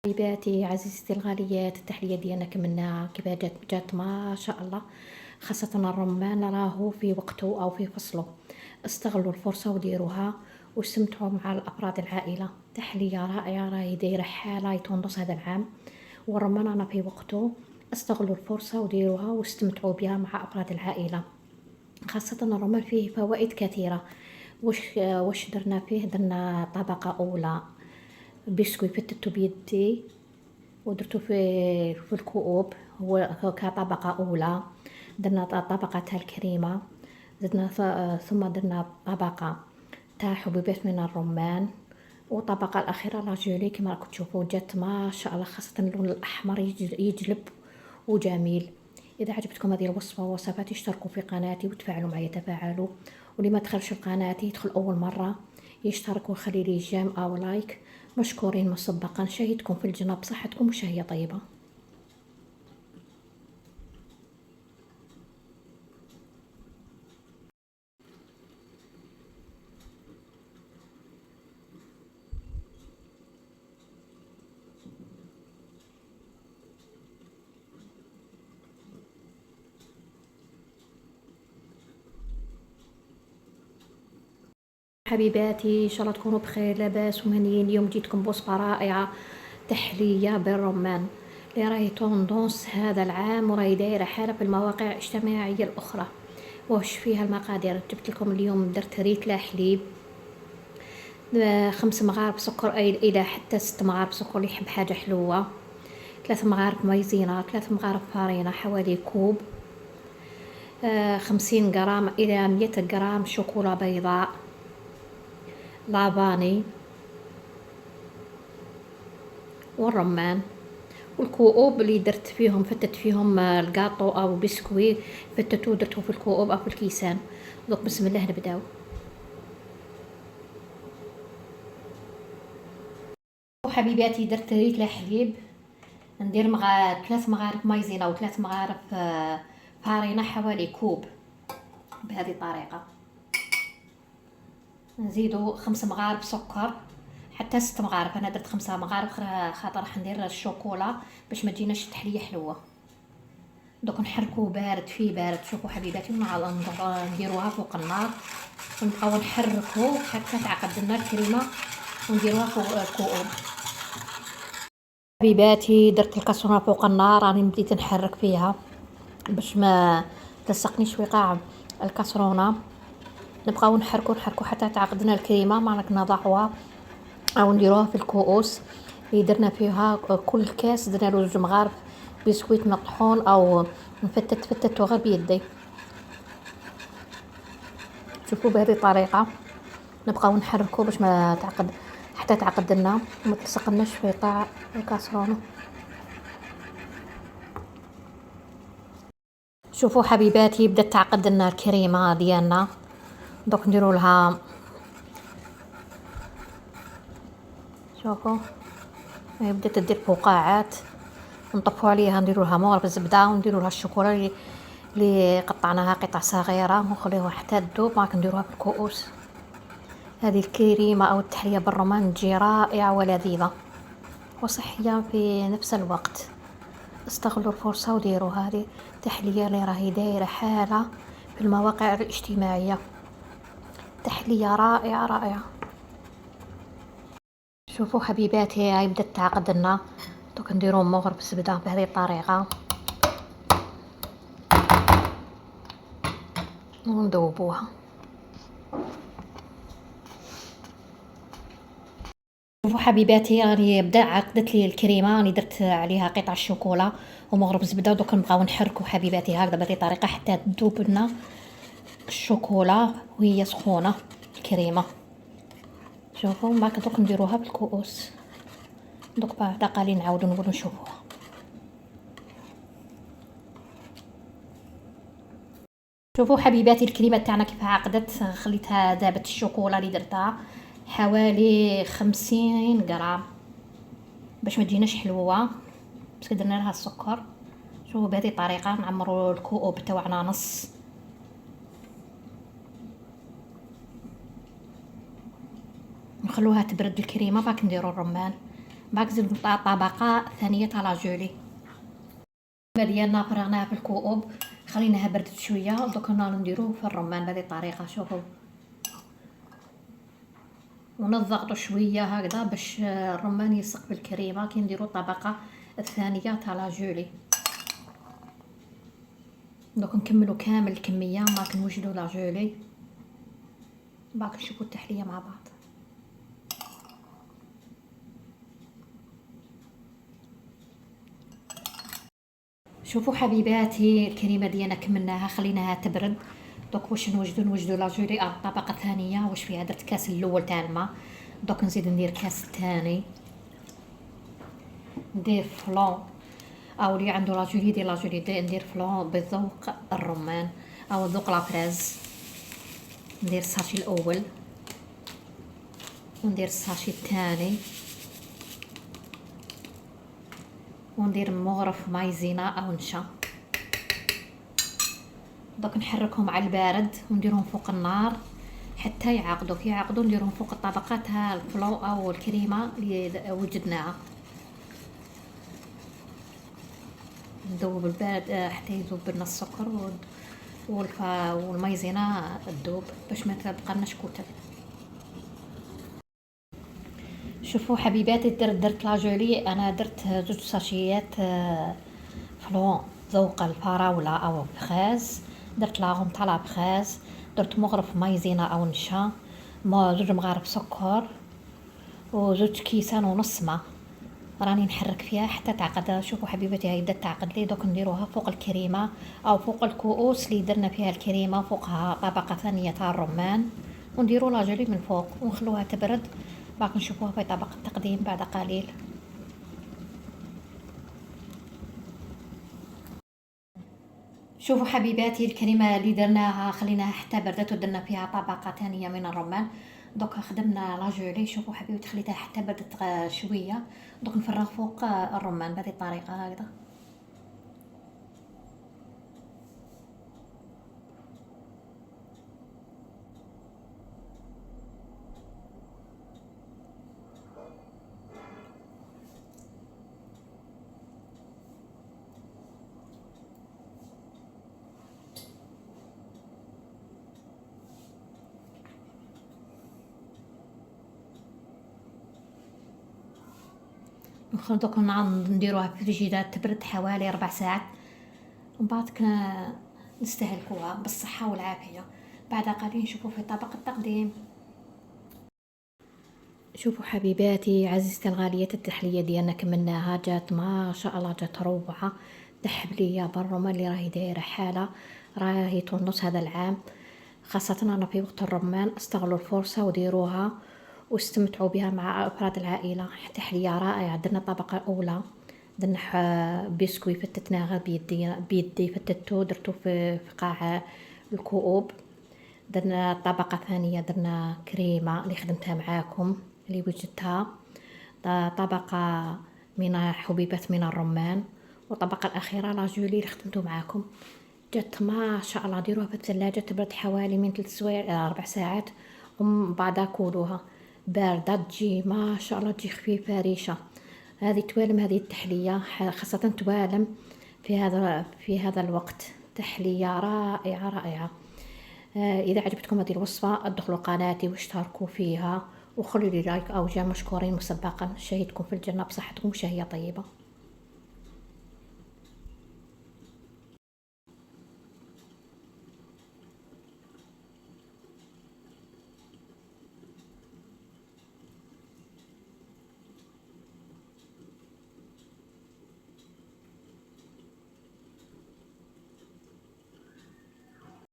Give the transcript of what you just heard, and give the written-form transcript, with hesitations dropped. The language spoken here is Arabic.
حبيباتي عزيزتي الغاليات، التحلية ديالنا كملناها كيف جات ما شاء الله. خاصة الرمان راهو في وقته أو في فصله، استغلوا الفرصة وديروها واستمتعوا مع الأفراد العائلة. تحلية رائعة راهي دايرة حالة يتونس هذا العام، والرمان رانا في وقته. استغلوا الفرصة وديروها واستمتعوا بها مع أفراد العائلة. خاصة الرمان فيه فوائد كثيرة. واش درنا فيه؟ درنا طبقة أولى بسكوي فتتو بيدي ودرتو في الكؤوب، هو كطبقة أولى. درنا طبقة تاع الكريمة، زدنا ثم درنا طبقة تاع حبيبات من الرمان، وطبقة الأخيرة لا جولي كما راكم تشوفوا جات ما شاء الله. خاصة اللون الأحمر يجلب وجميل. إذا عجبتكم هذه الوصفة ووصفاتي اشتركوا في قناتي وتفاعلوا معي، تفاعلوا. واللي ما دخلش القناة يدخل أول مرة يشترك ويخلي لي جيم أو لايك. مشكورين مسبقا. شهيتكم في الجنة بصحتكم وشهية طيبة. حبيباتي ان شاء الله تكونوا بخير لاباس ومهنيين. اليوم جيتكم بوصفه رائعه، تحليه بالرمان اللي راهي توندونس هذا العام وراهي دايره حاله في المواقع الاجتماعيه الاخرى. واش فيها المقادير؟ جبت لكم اليوم درت ريتله حليب، 5 مغارب سكر الى حتى 6 مغارب سكر اللي يحب حاجه حلوه، 3 مغارب مايزينا، 3 مغارب فارينه، حوالي كوب، 50 غرام الى 100 غرام شوكولا بيضاء لافاني، والرمان، والكؤوب اللي درت فيهم فتت فيهم الكاطو او بسكوي فتتو درتو في الكؤوب او في الكيسان. دوك بسم الله نبداو. وحبيباتي درت ريتله حليب، ندير 3 مغارف مايزينا و3 مغارف فارينه، حوالي كوب بهذه الطريقه. نزيدو 5 مغارف سكر حتى 6 مغارف، انا درت 5 مغارف خاطر راح ندير الشوكولا باش ما تجيناش التحليه حلوه. دوك نحركوه بارد فيه بارد. شوفوا حبيباتي نديروها فوق النار ونبقاو نحركوه حتى تعقد لنا الكريمه ونديروها فوق الكؤوب. حبيباتي درت الكاسرونه فوق النار، راني بديت نحرك فيها باش ما تلصقنيش وقاع الكاسرونه. نبقاو نحركو حتى تعقد لنا الكريمه. ما راك نضعوها او نديروها في الكؤوس اللي درنا فيها. كل كاس درنا له 2 مغارف بسكويت مطحون او فتتو غير بيدي. شوفوا بهذه الطريقه نبقاو نحركو باش ما تعقد حتى تعقد لنا وما تلصقناش في قاع الكاسرونه. شوفوا حبيباتي بدات تعقد لنا الكريمه ديالنا. دوك نديروا لها، شوفوا هي بدات تدير فقاعات. نطفوا عليها نديروا لها مغرف زبده ونديروا لها الشوكولا اللي قطعناها قطع صغيره ونخليوها حتى تذوب. معك نديروها في الكؤوس. هذه الكريمه او التحليه بالرمان تجي رائعه ولذيذه وصحيه في نفس الوقت. استغلوا الفرصه وديروا هذه التحليه اللي راهي دايره حاله في المواقع الاجتماعيه. تحليه رائعه رائعه. شوفوا حبيباتي هاي بدات تعقد لنا. دوك نديرو مغرف زبده بهذه الطريقه ونذوبوها. شوفوا حبيباتي راني بدا عقدت لي الكريمه، راني درت عليها قطع الشوكولا ومغرف زبده. دوك نبقاو نحركوا حبيباتي هكذا بهذه الطريقه حتى تذوب لنا الشوكولا وهي سخونه الكريمه. شوفوا معك دوك نديروها بالكؤوس. دوك بعد قليل نعاودو نقولوا نشوفوها. شوفوا حبيباتي الكريمه تاعنا كيف عقدت. خليتها ذابت الشوكولا اللي درتها حوالي 50 غرام باش ما تجيناش حلوه، بس درنا لها السكر. شوفوا بهذه الطريقه نعمروا الكؤوب تاعنا نص. نخلوها تبرد الكريمه باك نديروا الرمان. باك نزيدو طبقة ثانية تاع لاجولي ديالنا. فرغناها في الكؤوب، خليناها بردت شويه. دوكا نديروه في الرمان بهذه الطريقه. شوفوا، ونضغطوا شويه هكذا باش الرمان يلصق بالكريمه كي نديروا الطبقه الثانيه تاع لاجولي. دوك نكملوا كامل الكميه، ما كنوجدوا لاجولي. باك نشوفوا التحليه مع بعض. شوفوا حبيباتي، الكريمه ديالنا كملناها خليناها تبرد. دوك واش نوجدوا لاجولي الطبقه الثانيه. واش فيها؟ درت كاس الاول تاع الماء، دوك نزيد ندير كاس الثاني، ندير فلون او اللي عنده لاجولي يدير لاجولي. ندير فلون بذوق الرمان او ذوق لافريز. ندير الساشي الاول وندير الساشي الثاني وندير مغرف مايزينا او نشا. دوك نحركهم على البارد ونديرهم فوق النار حتى يعقدوا. كي يعقدوا نديرهم فوق الطبقات تاع الفلو او الكريمه اللي وجدناها. نذوب البارد حتى يذوب لنا السكر والمايزينا تذوب باش ما تبقى لناش كتل. شوفوا حبيباتي، درت لاجولي. انا درت 2 ساشيات فلون ذوق الفراوله او الفخاز. درت لاغوم تاع لابخاز. درت مغرف مايزينا او نشا، 2 مغارف سكر و2 كيسان ونص ما. راني نحرك فيها حتى تعقد. شوفوا حبيباتي، هاي بدات تعقد لي. دوك نديروها فوق الكريمه او فوق الكؤوس اللي درنا فيها الكريمه، فوقها طبقه ثانيه تاع الرمان، ونديروا لاجولي من فوق ونخلوها تبرد. باك نشوفوها في طبق التقديم بعد قليل. شوفوا حبيباتي، الكريمه اللي درناها خليناها حتى بردت ودرنا فيها طبقه ثانيه من الرمان. دوك خدمنا لاجولي. شوفوا حبيبتي، خليتها حتى بردت شويه. دوك نفرغ فوق الرمان بهذه الطريقه هكذا. دوك نديروها في الفريجيدار تبرد حوالي 4 ساعات، ومن بعد نستهلكوها بالصحه والعافيه. بعد قليل نشوفوا في طبق التقديم. شوفوا حبيباتي عزيزتي الغالية، التحلية ديالنا كملناها. جات ما شاء الله، جات روعة. تحبلية بالرمان اللي راهي دايرة حالة، راهي تونس هذا العام. خاصة أنا في وقت الرمان استغلوا الفرصة وديروها واستمتعوا بها مع أفراد العائلة. تحلية رائعة. درنا الطبقة الأولى، درنا بسكوي فتتناه بيدي فتتو درتو في قاع الكؤوب. درنا الطبقة الثانية، درنا كريمة اللي خدمتها معاكم اللي وجدتها. طبقة من حبيبات من الرمان، والطبقة الأخيرة لاجولي اللي خدمته معاكم. جات ما شاء الله. ديروها في الثلاجة تبرد حوالي من 3 سوايع إلى 4 ساعات، ومن بعدها كولوها باردة. تجي ما شاء الله، تجي خفيفة ريشة. هذه توالم، هذه التحلية خاصة توالم في هذا الوقت. تحلية رائعة رائعة. إذا عجبتكم هذه الوصفة ادخلوا قناتي واشتركوا فيها وخلوا لي لايك أو جيم. مشكورين مسبقا. شهيدكم في الجنة بصحتكم وشهية طيبة.